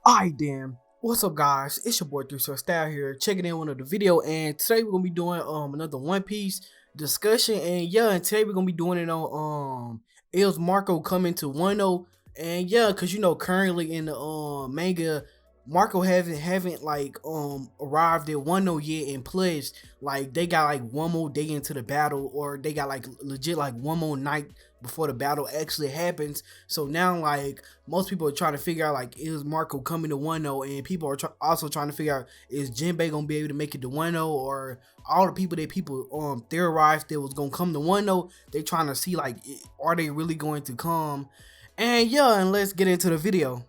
Alright then, what's up guys, it's your boy 3 here, checking in with another video, and today we're gonna be doing another One Piece discussion. And yeah, and today we're gonna be doing it on is Marco coming to Wano. And yeah, cause you know currently in the manga, Marco haven't like arrived at Wano yet, and plus like they got like one more day into the battle, or they got like legit like one more night before the battle actually happens. So now like most people are trying to figure out like, is Marco coming to Wano, and people are also trying to figure out, is Jinbei gonna be able to make it to Wano, or all the people that people theorized that was gonna come to Wano, they trying to see like, are they really going to come? And yeah, and let's get into the video.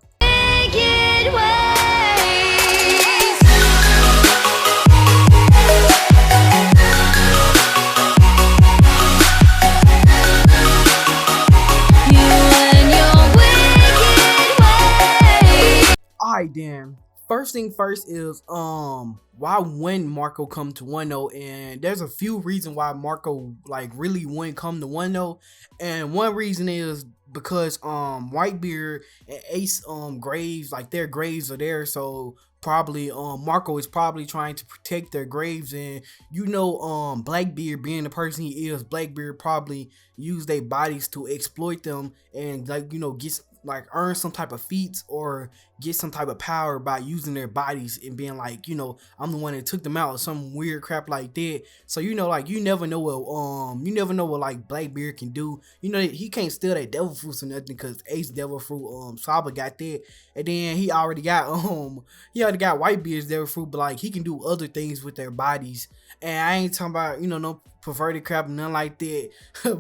Alright then, first thing first is why wouldn't Marco come to Wano? And there's a few reasons why Marco like really wouldn't come to Wano. And one reason is because Whitebeard and Ace graves, like their graves are there, so probably Marco is probably trying to protect their graves. And you know Blackbeard, being the person he is, Blackbeard probably use their bodies to exploit them, and like, you know, get like earn some type of feats or get some type of power by using their bodies and being like, you know, I'm the one that took them out, or some weird crap like that. So you know, like you never know what like Blackbeard can do. You know, he can't steal that devil fruit or nothing, because Ace devil fruit, Saba got that, and then he already got Whitebeard's devil fruit, but like he can do other things with their bodies. And I ain't talking about, you know, no perverted crap, nothing like that.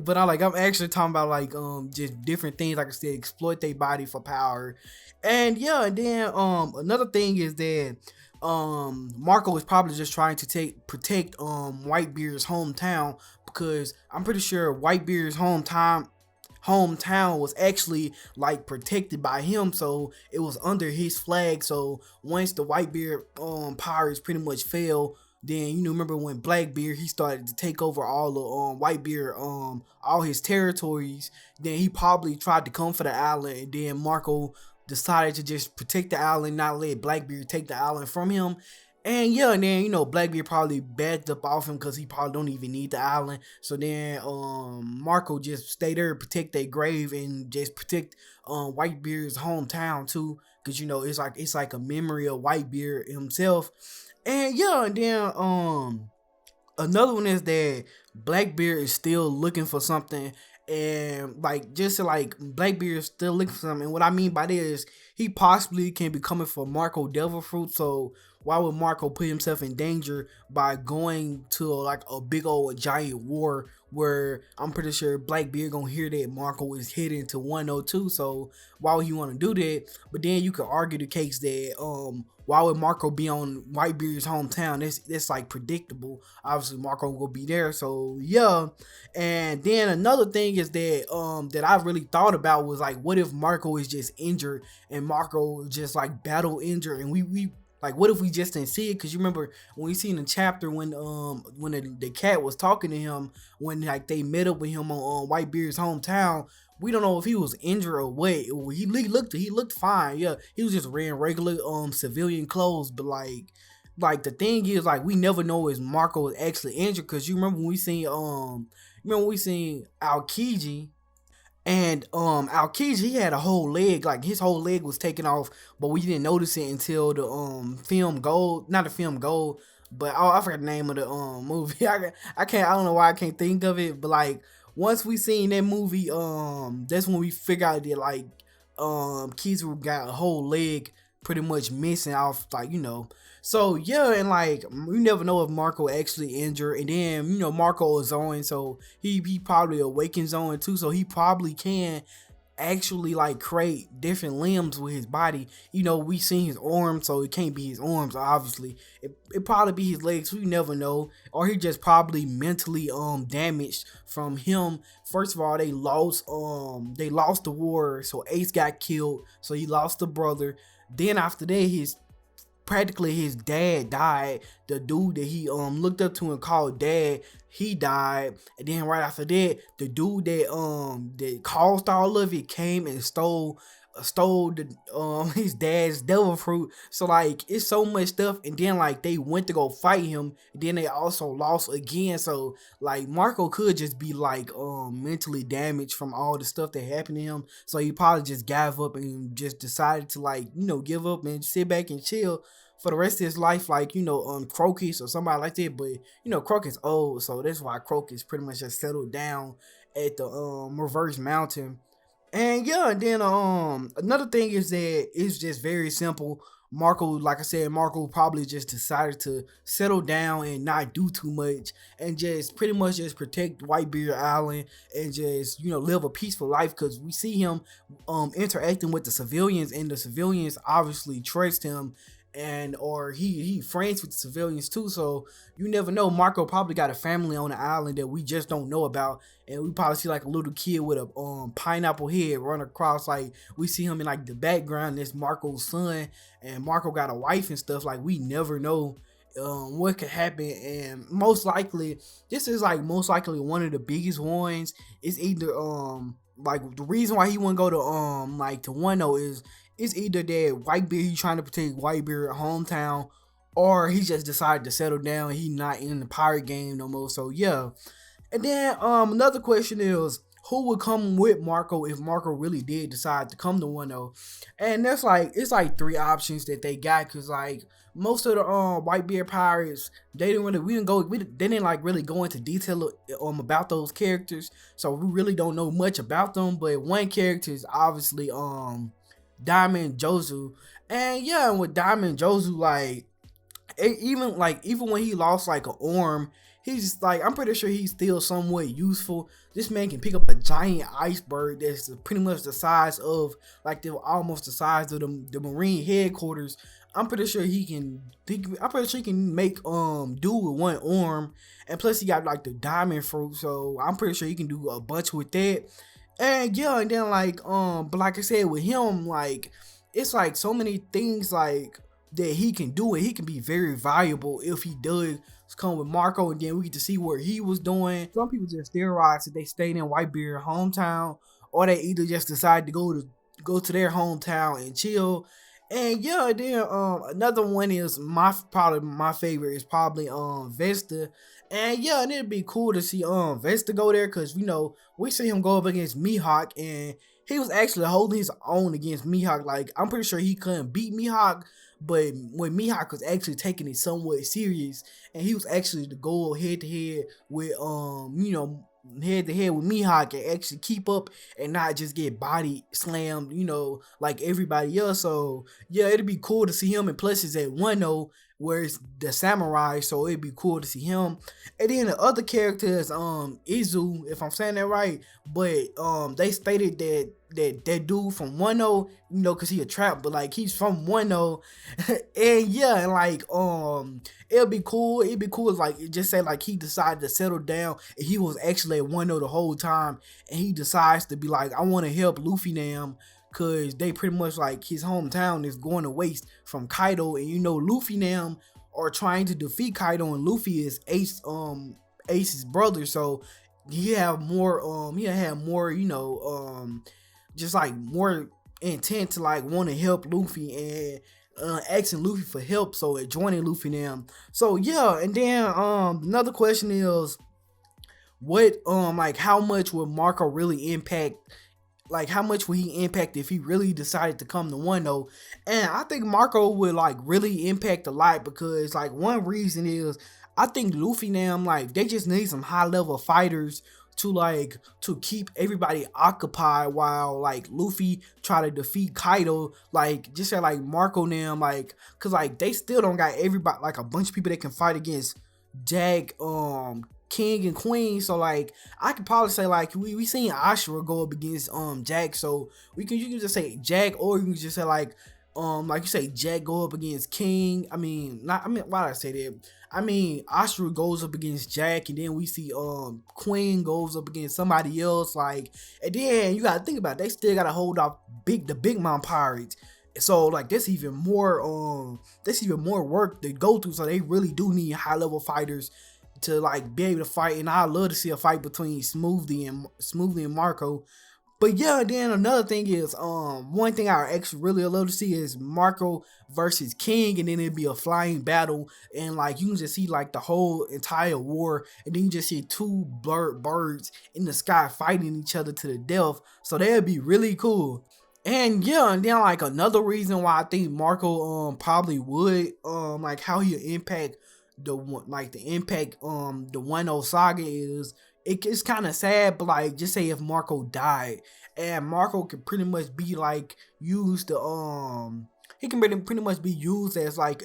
But I'm actually talking about like just different things, like I said, exploit their body for power. And yeah, and then another thing is that Marco is probably just trying to protect Whitebeard's hometown, because I'm pretty sure Whitebeard's hometown was actually like protected by him, so it was under his flag. So once the Whitebeard pirates pretty much fell, then you know, remember when Blackbeard, he started to take over all the Whitebeard all his territories, then he probably tried to come for the island, and then Marco decided to just protect the island, not let Blackbeard take the island from him. And yeah, and then you know Blackbeard probably backed up off him, because he probably don't even need the island. So then Marco just stay there, protect their grave, and just protect Whitebeard's hometown too, because you know it's like a memory of Whitebeard himself. And yeah, and then another one is that Blackbeard is still looking for something. And like, just like Blackbeard is still looking for something, and what I mean by that is he possibly can be coming for Marco devil fruit. So why would Marco put himself in danger by going to like a big old giant war, where I'm pretty sure Blackbeard gonna hear that Marco is heading to 102? So why would he want to do that? But then you could argue the case that why would Marco be on Whitebeard's hometown? That's like predictable. Obviously Marco will be there. So yeah. And then another thing is that that I really thought about was like, what if Marco is just injured, and Marco just like battle injured, and we like, what if we just didn't see it? Because you remember when we seen the chapter when the cat was talking to him, when like they met up with him on Whitebeard's hometown, we don't know if he was injured or what. He looked fine. Yeah, he was just wearing regular civilian clothes. But like the thing is, like, we never know if Marco is actually injured, because you remember when we seen Aokiji. And Aokiji, he had a whole leg, like his whole leg was taken off, but we didn't notice it until the film Gold, not the film Gold, but I forgot the name of the movie. I don't know why I can't think of it, but like once we seen that movie, that's when we figured out that like Kizu got a whole leg pretty much missing off, like, you know. So yeah, and like we never know if Marco actually injured. And then, you know, Marco is on, so he probably awakens on too, so he probably can actually like create different limbs with his body. You know, we seen his arms, so it can't be his arms, obviously. It probably be his legs, we never know. Or he just probably mentally damaged from him. First of all, they lost the war, so Ace got killed, so he lost a brother. Then after that, his practically his dad died. The dude that he looked up to and called dad, he died. And then right after that, the dude that caused all of it came and stole the his dad's devil fruit. So like it's so much stuff, and then like they went to go fight him, and then they also lost again. So like Marco could just be like mentally damaged from all the stuff that happened to him. So he probably just gave up and just decided to like, you know, give up and sit back and chill for the rest of his life, like, you know, Crocus or somebody like that. But you know, Crocus old, so that's why Crocus pretty much just settled down at the reverse mountain. And yeah, and then another thing is that it's just very simple. Marco, like I said, Marco probably just decided to settle down and not do too much, and just pretty much just protect Whitebeard Island and just, you know, live a peaceful life, because we see him interacting with the civilians, and the civilians obviously trust him, and or he friends with the civilians too. So you never know, Marco probably got a family on the island that we just don't know about, and we probably see like a little kid with a pineapple head run across. Like we see him in like the background, that's Marco's son, and Marco got a wife and stuff. Like we never know what could happen. And most likely this is like most likely one of the biggest ones. It's either like the reason why he wouldn't go to like to Wano is it's either that Whitebeard, he trying to protect Whitebeard hometown, or he just decided to settle down. He not in the pirate game no more. So yeah. And then another question is, who would come with Marco if Marco really did decide to come to Wano? And that's like, it's like three options that they got, because like most of the Whitebeard pirates, they didn't really they didn't like really go into detail about those characters, so we really don't know much about them. But one character is obviously Diamond Jozu. And yeah, with Diamond Jozu, like even when he lost like an arm, he's like, I'm pretty sure he's still somewhat useful. This man can pick up a giant iceberg that's pretty much the size of like almost the size of the Marine headquarters. I'm pretty sure he can make do with one arm, and plus he got like the diamond fruit, so I'm pretty sure he can do a bunch with that. And yeah, and then like but like I said, with him, like it's like so many things like that he can do, and he can be very valuable if he does come with Marco. And then we get to see what he was doing. Some people just theorize that they stayed in Whitebeard hometown, or they either just decide to go to their hometown and chill. And yeah, then another one is probably my favorite is probably Vesta. And yeah, and it'd be cool to see Vesta go there, because you know we see him go up against Mihawk, and he was actually holding his own against Mihawk. Like I'm pretty sure he couldn't beat Mihawk, but when Mihawk was actually taking it somewhat serious, and he was actually to go head to head with you know, head to head with Mihawk, and actually keep up and not just get body slammed, you know, like everybody else. So yeah, it'd be cool to see him. And plus it's at Wano, where it's the samurai, so it'd be cool to see him. And then the other character is Izu, if I'm saying that right. But they stated that dude from Wano, you know, cause he a trap, but like he's from Wano. And yeah, and like it'd be cool if like it just say like he decided to settle down, and he was actually at Wano the whole time, and he decides to be like, I want to help Luffy Nam, cause they pretty much like his hometown is going to waste from Kaido. And you know Luffy Nam are trying to defeat Kaido, and Luffy is Ace's brother, so he have more you know just like more intent to like want to help Luffy, and asking Luffy for help, so joining Luffy Nam. So yeah, and then another question is, what like how much would Marco really impact, like how much would he impact if he really decided to come to Wano? And I think Marco would like really impact a lot, because like one reason is I think Luffy Nam, like they just need some high level fighters to keep everybody occupied while like Luffy try to defeat Kaido. Like just say like Marco Nam, like cause like they still don't got everybody, like a bunch of people that can fight against Jack, King and Queen. So like I could probably say like we seen Ashura go up against Jack, so you can just say Jack, or you can just say like you say Jack go up against King. I mean why did I say that? I mean Ashura goes up against Jack, and then we see Queen goes up against somebody else. Like, and then you gotta think about it, they still gotta hold off the Big Mom pirates. So like that's even more work to go through. So they really do need high level fighters to like be able to fight. And I love to see a fight between Smoothie and Marco. But yeah, then another thing is, one thing I actually really love to see is Marco versus King, and then it'd be a flying battle, and like you can just see like the whole entire war, and then you just see two birds in the sky fighting each other to the death. So that'd be really cool. And yeah, and then like another reason why I think Marco probably would like how he'll impact the Wano saga is it's kind of sad, but like just say if Marco died, and Marco could pretty much be like used to he can pretty much be used as like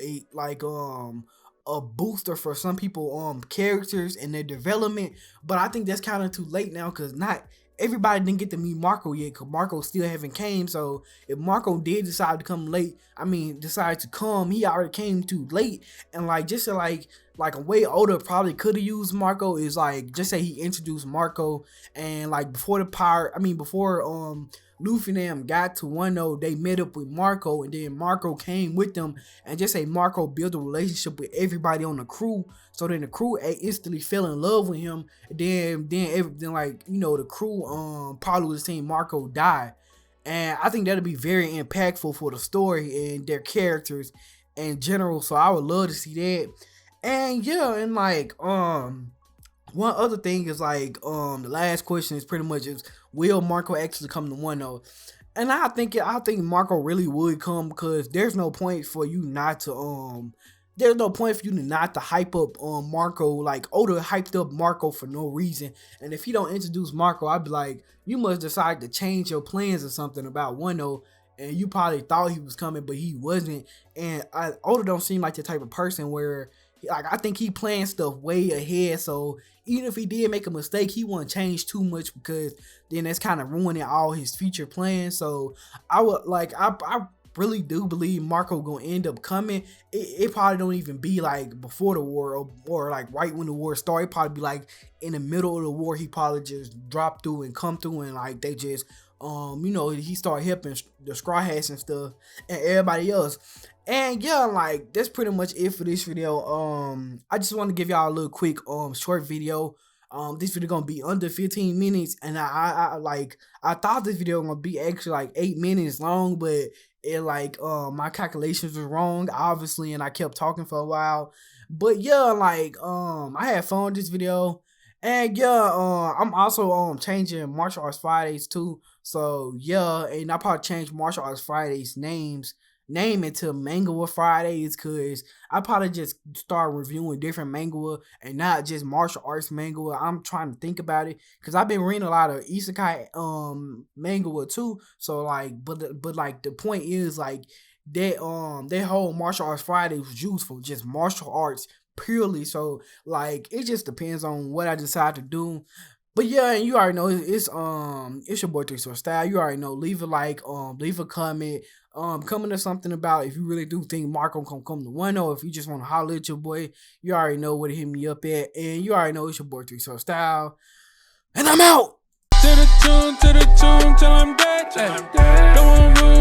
a booster for some people characters and their development. But I think that's kind of too late now, because not everybody didn't get to meet Marco yet, because Marco still haven't came. So if Marco did decide to come late, decide to come, he already came too late. And like just to like a way older probably could have used Marco is like just say he introduced Marco, and like before before Luffy and them got to Wano, they met up with Marco, and then Marco came with them, and just say Marco built a relationship with everybody on the crew, so then the crew instantly fell in love with him. And then like the crew probably would have seen Marco die, and I think that'll be very impactful for the story and their characters in general. So I would love to see that. And yeah, and like one other thing is like the last question is pretty much is, will Marco actually come to Wano? And I think Marco really would come, because there's no point for you not to hype up Marco. Like Oda hyped up Marco for no reason, and if you don't introduce Marco, I'd be like, you must decide to change your plans or something about Wano, and you probably thought he was coming but he wasn't. And Oda don't seem like the type of person where like I think he planned stuff way ahead, so even if he did make a mistake, he wouldn't change too much, because then that's kind of ruining all his future plans. So I really do believe Marco gonna end up coming. It probably don't even be like before the war, or like right when the war started. It probably be like in the middle of the war. He probably just drop through and come through, and like they just he started helping the Straw Hats and stuff and everybody else. And yeah, like that's pretty much it for this video. I just want to give y'all a little quick short video. This video gonna be under 15 minutes, and I thought this video gonna be actually like 8 minutes long, but it like my calculations were wrong obviously, and I kept talking for a while. But yeah, like I had fun with this video. And yeah, I'm also changing Martial Arts Fridays too. So yeah, and I probably change Martial Arts Fridays name it to Manga Fridays, because I probably just start reviewing different manga and not just martial arts manga. I'm trying to think about it, because I've been reading a lot of isekai manga too. So like, but like the point is like that whole Martial Arts Friday was used for just martial arts purely. So like it just depends on what I decide to do. But yeah, and you already know it's your boy 3 Star Style. You already know, leave a like, leave a comment, comment or something about if you really do think Marco can come to Wano. If you just want to holler at your boy, you already know where to hit me up at, and you already know it's your boy 3 Star Style, and I'm out. To the tune till I'm dead. Don't want